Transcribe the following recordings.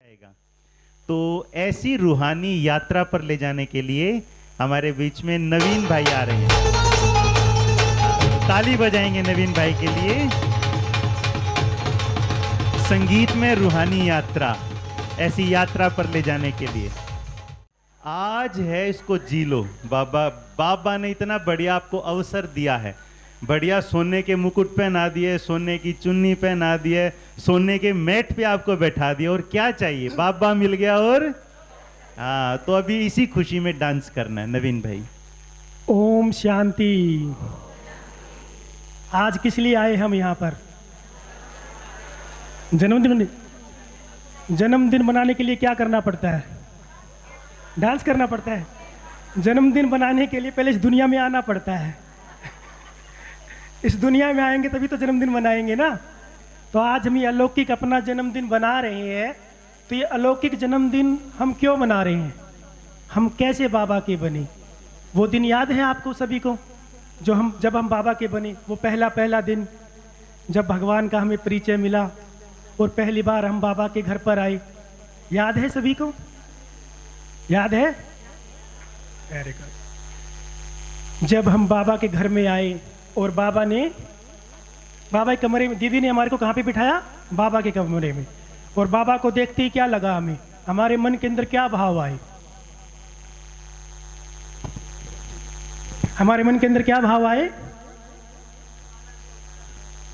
आएगा। तो ऐसी रूहानी यात्रा पर ले जाने के लिए हमारे बीच में नवीन भाई आ रहे हैं। ताली बजाएंगे नवीन भाई के लिए। संगीत में रूहानी यात्रा, ऐसी यात्रा पर ले जाने के लिए आज है, इसको जी लो। बाबा ने इतना बढ़िया आपको अवसर दिया है, बढ़िया सोने के मुकुट पहना दिए, सोने की चुन्नी पहना दिए, सोने के मैट पे आपको बैठा दिया, और क्या चाहिए, बाबा मिल गया। और हाँ, तो अभी इसी खुशी में डांस करना है नवीन भाई। ओम शांति। आज किस लिए आए हम यहाँ पर? जन्मदिन मनाने के लिए क्या करना पड़ता है? डांस करना पड़ता है। जन्मदिन मनाने के लिए पहले इस दुनिया में आना पड़ता है। इस दुनिया में आएंगे तभी तो जन्मदिन मनाएंगे ना। तो आज हम ये अलौकिक अपना जन्मदिन बना रहे हैं। तो ये अलौकिक जन्मदिन हम क्यों मना रहे हैं? हम कैसे बाबा के बने? वो दिन याद है आपको सभी को, जब हम बाबा के बने? वो पहला दिन जब भगवान का हमें परिचय मिला और पहली बार हम बाबा के घर पर आए, याद है सभी को? याद है? Very good. जब हम बाबा के घर में आए और बाबा के कमरे में, दीदी ने हमारे को कहाँ पे बिठाया? बाबा के कमरे में। और बाबा को देखते ही क्या लगा हमें? हमारे मन के अंदर क्या भाव आए? हमारे मन के अंदर क्या भाव आए?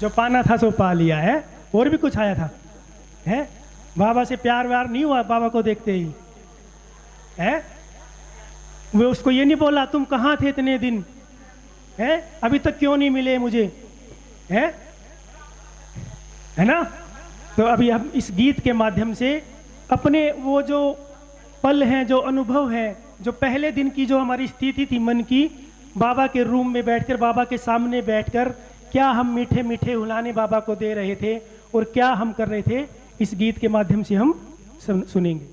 जो पाना था सो पा लिया है। और भी कुछ आया था है? बाबा से प्यार व्यार नहीं हुआ बाबा को देखते ही है? वो उसको ये नहीं बोला तुम कहाँ थे इतने दिन है, अभी तक क्यों नहीं मिले मुझे, है ना? तो अभी हम इस गीत के माध्यम से अपने वो जो पल हैं, जो अनुभव है, जो पहले दिन की जो हमारी स्थिति थी मन की, बाबा के रूम में बैठकर, बाबा के सामने बैठकर क्या हम मीठे मीठे हुलाने बाबा को दे रहे थे और क्या हम कर रहे थे, इस गीत के माध्यम से हम सुनेंगे।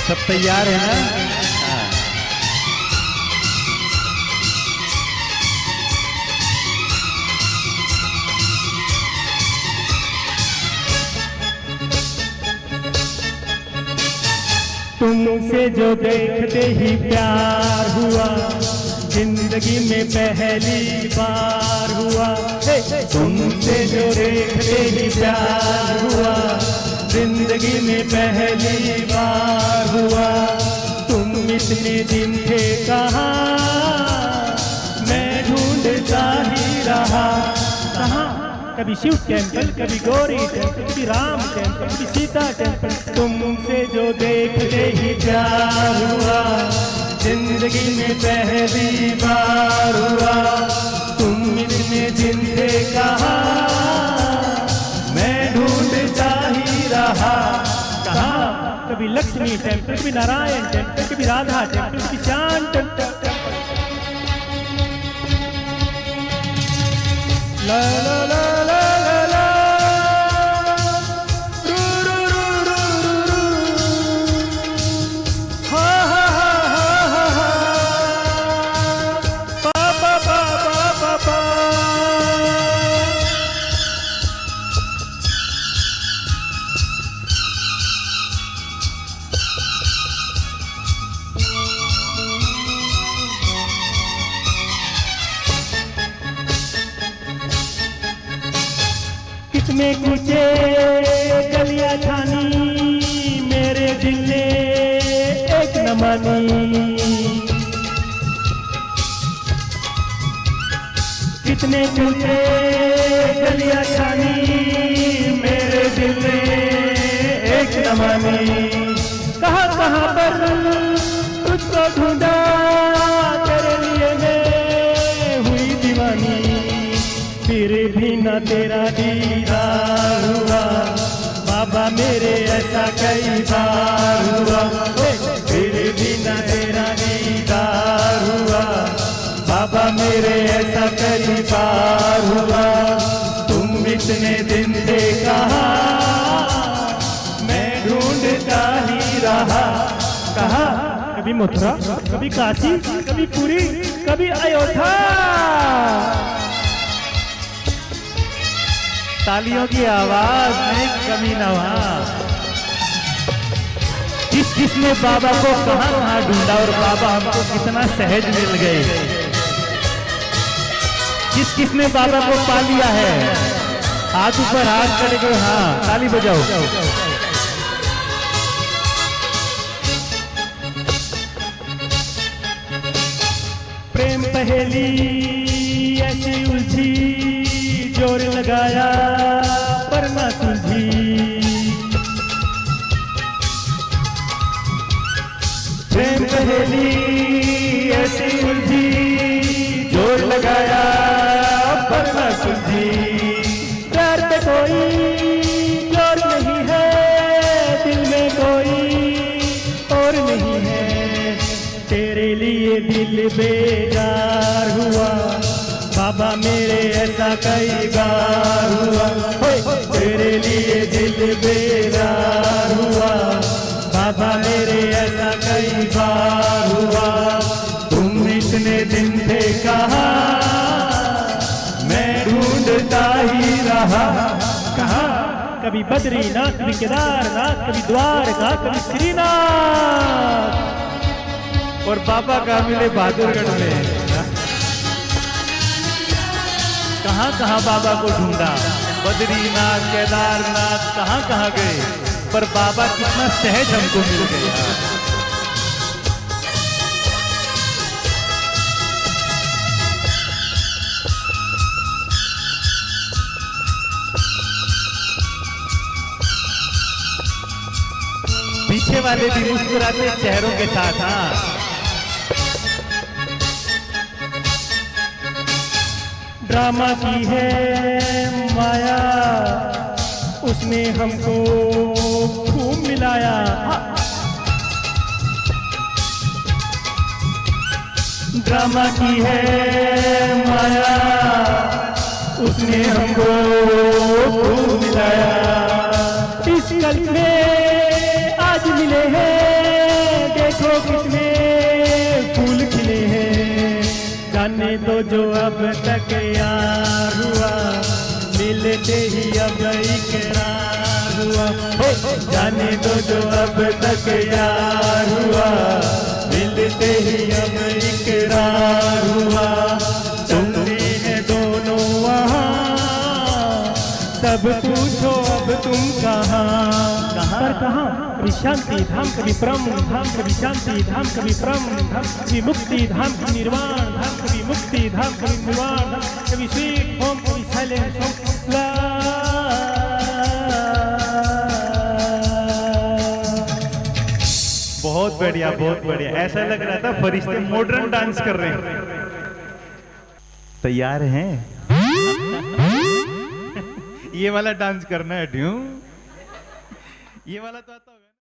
सब तैयार है ना? तुमसे जो देखते ही प्यार हुआ, जिंदगी में पहली बार हुआ। तुमसे जो देखते ही प्यार हुआ, जिंदगी में पहली बार हुआ। तुम इतने दिन थे कहाँ, मैं ढूंढता ही रहा। कहाँ? कभी शिव टेम्पल, कभी गौरी टेम्पल, कभी राम टेम्पल, कभी सीता टेम्पल। तुमसे जो देखते ही प्यार हुआ, जिंदगी में पहली बार हुआ। तुम इतने दिन थे कहाँ, मैं ढूंढता ही रहा। कहाँ? कभी लक्ष्मी टेम्पल, कभी नारायण टेम्पल, कभी राधा टेम्पल, कभी श्याम टेम्पल। ला ला ला ला ला ला, रू रू रू रू रू रू, हा हा हा हा हा, पा पा पा पा पा पा। कितने कुचे गलियां छानी, मेरे दिल ने एक न मानी। कितने कुचे गलियां छानी, मेरे दिल ने एक न मानी। कहाँ कहाँ पर तुझको ढूंढा, तेरे लिए मैं हुई दीवानी। फिर भी न तेरा दीदार हुआ, बाबा मेरे ऐसा कई बार हुआ। फिर भी न तेरा दीदार हुआ, बाबा मेरे ऐसा कई बार हुआ। तुम इतने दिन थे कहाँ, मैं ढूंढता ही रहा। कहाँ? कभी मथुरा, कभी काशी, कभी पुरी, कभी अयोध्या। तालियों की आवाज में कमी न वहां। किस किसने बाबा को कहां कहां ढूंढा और बाबा हमको कितना सहज मिल गए। किस किसने बाबा को पा लिया है, हाथ ऊपर हाथ करके हाँ ताली बजाओ। प्रेम पहेली ऐसी उलझी, जोर लगाया पर ना सुलझी। प्रेम पहेली ऐसी उलझी, जोर लगाया पर ना सुलझी। प्यार पे कोई जोर नहीं है, दिल में कोई और नहीं है। तेरे लिए दिल बेजार हुआ बाबा मेरे, ऐसा कई बार हुआ। तेरे लिए दिल बेजार हुआ बाबा मेरे, ऐसा कई बार हुआ। तुम इतने दिन थे कहाँ, मैं ढूंढता ही रहा। कहाँ? कभी बद्रीनाथ, कभी केदारनाथ, कभी द्वारका, कभी श्रीनाथ। और बाबा का मिले बहादुरगढ़ में। कहां कहां बाबा को ढूंढा, बद्रीनाथ केदारनाथ कहां कहां गए, पर बाबा कितना सहज हमको मिल गए। पीछे वाले भी मुस्कुराते चेहरों के साथ। हाँ, ड्रामा की है माया, उसने हमको खूब मिलाया। ड्रामा की है माया, उसने हमको खूब मिलाया। इस कल्प में आज मिले हैं, देखो कितने फूल खिले हैं। जाने दो जो अब तक यार हुआ, मिलते ही अब इकरार हुआ। जाने दो जो अब तक यार हुआ, मिलते ही अब इकरार हुआ। तुमने हैं दोनों वहाँ, सब पूछो अब तुम कहाँ। पर कहाँ? कभी शांति धाम, कभी परम धाम, कभी शांति धाम, कभी परम धाम, कभी मुक्ति धाम, कभी निर्वाण धाम, कभी मुक्ति धाम, कभी निर्वाण धाम, कभी स्वीट होम, कभी साइलेंट होम। बहुत बढ़िया, बहुत बढ़िया। ऐसा लग रहा था फरिश्ते मॉडर्न डांस कर रहे हैं। तैयार हैं? ये वाला डांस करना है ड्यू, ये वाला तो आता होगा।